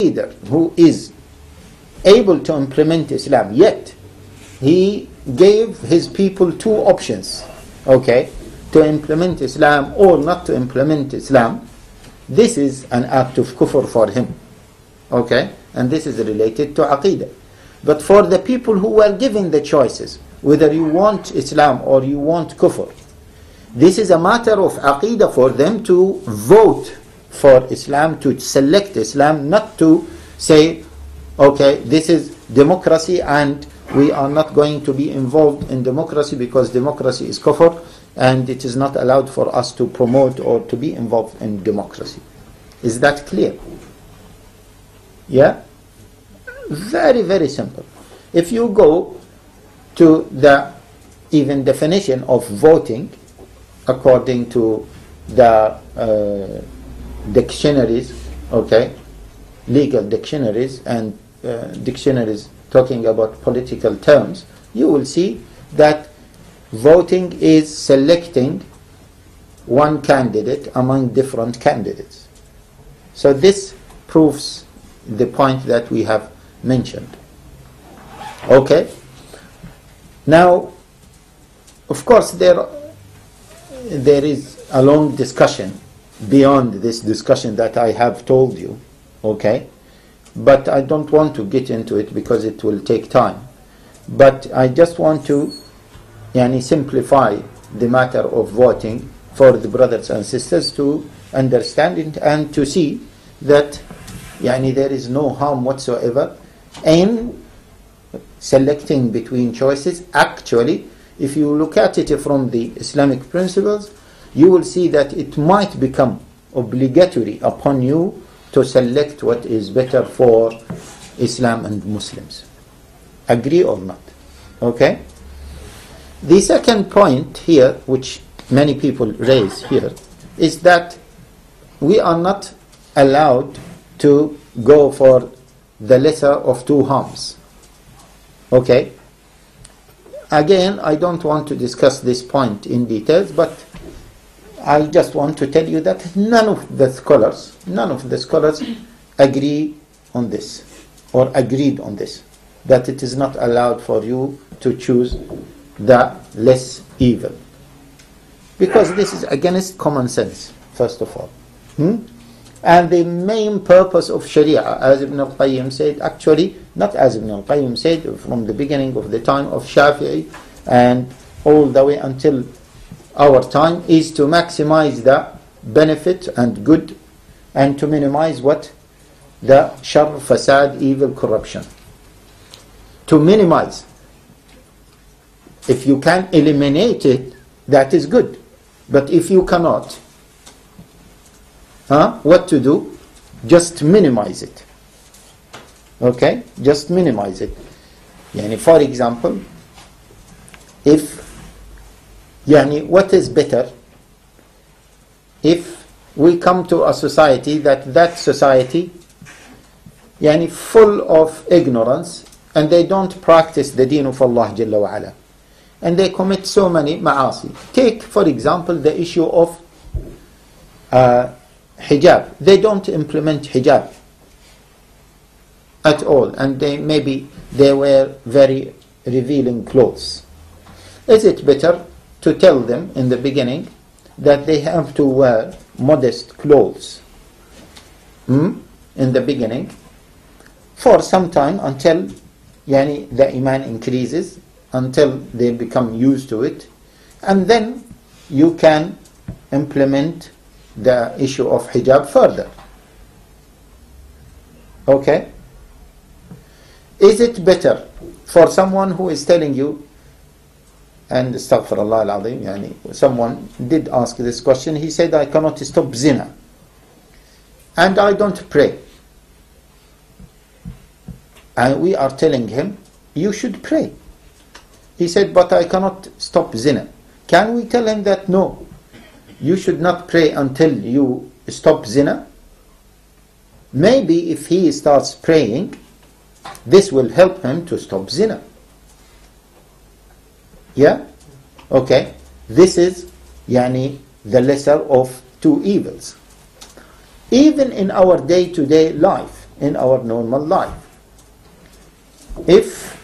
leader who is able to implement Islam, yet he gave his people two options, okay, to implement Islam or not to implement Islam, this is an act of kufr for him, okay, and this is related to aqidah. But for the people who were given the choices, whether you want Islam or you want kufr, this is a matter of aqidah for them to vote for Islam, to select Islam, not to say, okay, this is democracy and we are not going to be involved in democracy because democracy is kufr and it is not allowed for us to promote or to be involved in democracy. Is that clear? Yeah? Very, very simple. If you go to the even definition of voting according to the dictionaries, okay, legal dictionaries and dictionaries talking about political terms, you will see that voting is selecting one candidate among different candidates. So this proves the point that we have mentioned. Okay? Now, of course, there is a long discussion beyond this discussion that I have told you, okay? But I don't want to get into it because it will take time. But I just want to simplify the matter of voting for the brothers and sisters to understand it and to see that there is no harm whatsoever in selecting between choices. Actually, if you look at it from the Islamic principles, you will see that it might become obligatory upon you to select what is better for Islam and Muslims. Agree or not? Okay? The second point here, which many people raise here, is that we are not allowed to go for the lesser of two harms. Okay? Again, I don't want to discuss this point in details, but I just want to tell you that none of the scholars agree on this or agreed on this, that it is not allowed for you to choose the less evil, because this is against common sense, first of all. And the main purpose of Sharia, as Ibn al-Qayyim said, actually not as Ibn al-Qayyim said, from the beginning of the time of Shafi'i and all the way until our time, is to maximize the benefit and good and to minimize what? The shar, fasad, evil, corruption. To minimize. If you can eliminate it, that is good. But if you cannot, what to do? Just minimize it. Okay? Just minimize it. For example, if what is better if we come to a society that society full of ignorance and they don't practice the deen of Allah Jalla wa Ala, and they commit so many ma'asi. Take, for example, the issue of hijab. They don't implement hijab at all, and they wear very revealing clothes. Is it better to tell them in the beginning that they have to wear modest clothes in the beginning for some time until the iman increases, until they become used to it, and then you can implement the issue of hijab further? Okay? Is it better for someone who is telling you, and astaghfirullah al-azim, someone did ask this question, he said, I cannot stop zina and I don't pray, and we are telling him you should pray. He said, but I cannot stop zina. Can we tell him that no, you should not pray until you stop zina? Maybe if he starts praying, this will help him to stop zina. Yeah? Okay. This is the lesser of two evils. Even in our day-to-day life, in our normal life. If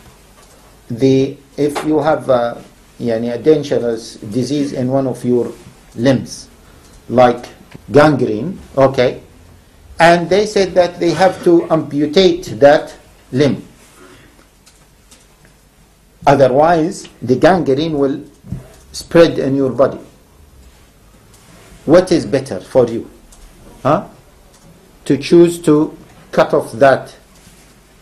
you have a dangerous disease in one of your limbs, like gangrene, okay, and they said that they have to amputate that limb, otherwise the gangrene will spread in your body. What is better for you? To choose to cut off that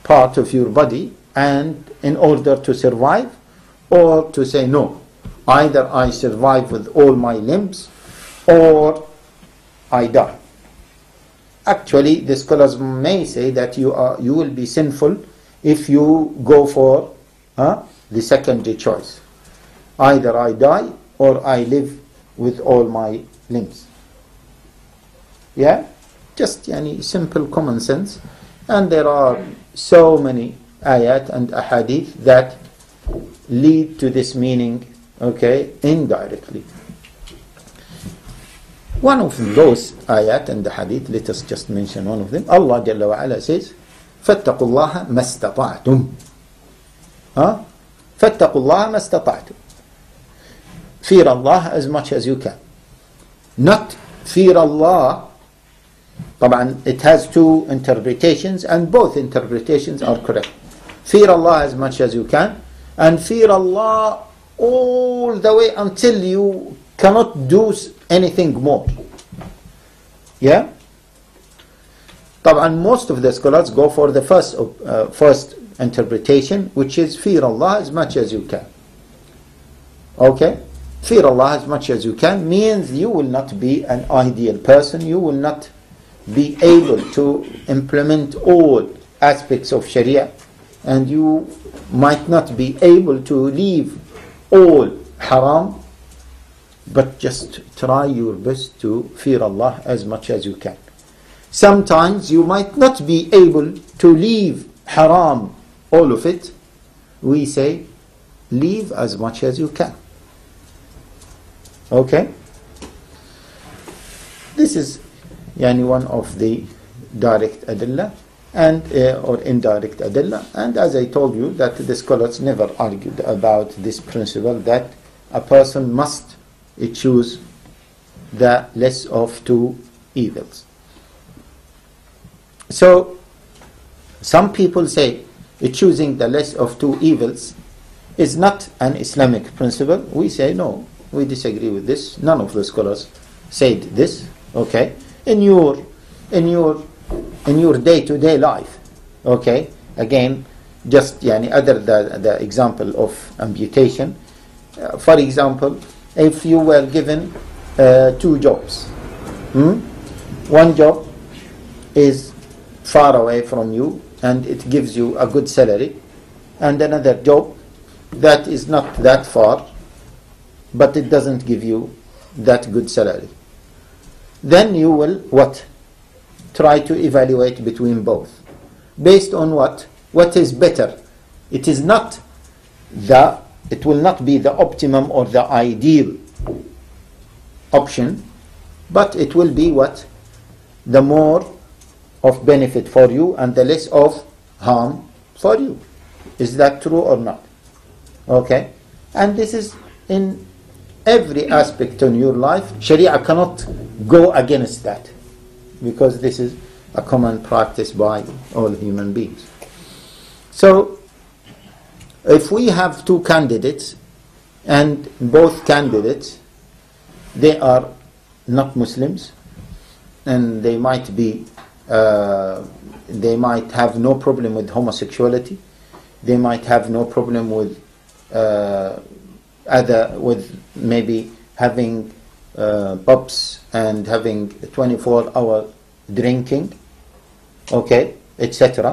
part of your body and in order to survive, or to say no, either I survive with all my limbs or I die. Actually, the scholars may say that you will be sinful if you go for the second choice. Either I die or I live with all my limbs. Yeah? Just simple common sense. And there are so many ayat and ahadith that lead to this meaning, okay, indirectly. One of those ayat and the hadith, let us just mention one of them. Allah Jalla wa Ala says, فَاتَّقُوا اللَّهَ مَا اسْتَطَعْتُمْ. فَاتَّقُوا اللَّهَ مَا اسْتَطَعْتُمْ. Fear Allah as much as you can. Not fear Allah. طبعا it has two interpretations, and both interpretations are correct. Fear Allah as much as you can, and fear Allah all the way until you cannot do anything more. Yeah? طبعا most of the scholars go for the first interpretation, which is fear Allah as much as you can. Okay? Fear Allah as much as you can means you will not be an ideal person, you will not be able to implement all aspects of Sharia, and you might not be able to leave all haram, but just try your best to fear Allah as much as you can. Sometimes you might not be able to leave haram, all of it. We say, leave as much as you can. Okay? This is one of the direct adillah and or indirect adillah. And as I told you, that the scholars never argued about this principle that a person must choose the less of two evils. So some people say choosing the less of two evils is not an Islamic principle. We say no, we disagree with this. None of the scholars said this. Okay, in your day-to-day life. Okay, again, just other the example of amputation. For example, if you were given two jobs, one job is far away from you and it gives you a good salary, and another job that is not that far but it doesn't give you that good salary. Then you will what? Try to evaluate between both. Based on what? What is better? It will not be the optimum or the ideal option, but it will be what? The more of benefit for you and the less of harm for you. Is that true or not? Okay? And this is in every aspect in your life. Sharia cannot go against that, because this is a common practice by all human beings. So, if we have two candidates, and both candidates, they are not Muslims, and they might have no problem with homosexuality, they might have no problem with with maybe having pubs and having 24-hour drinking, okay, etc.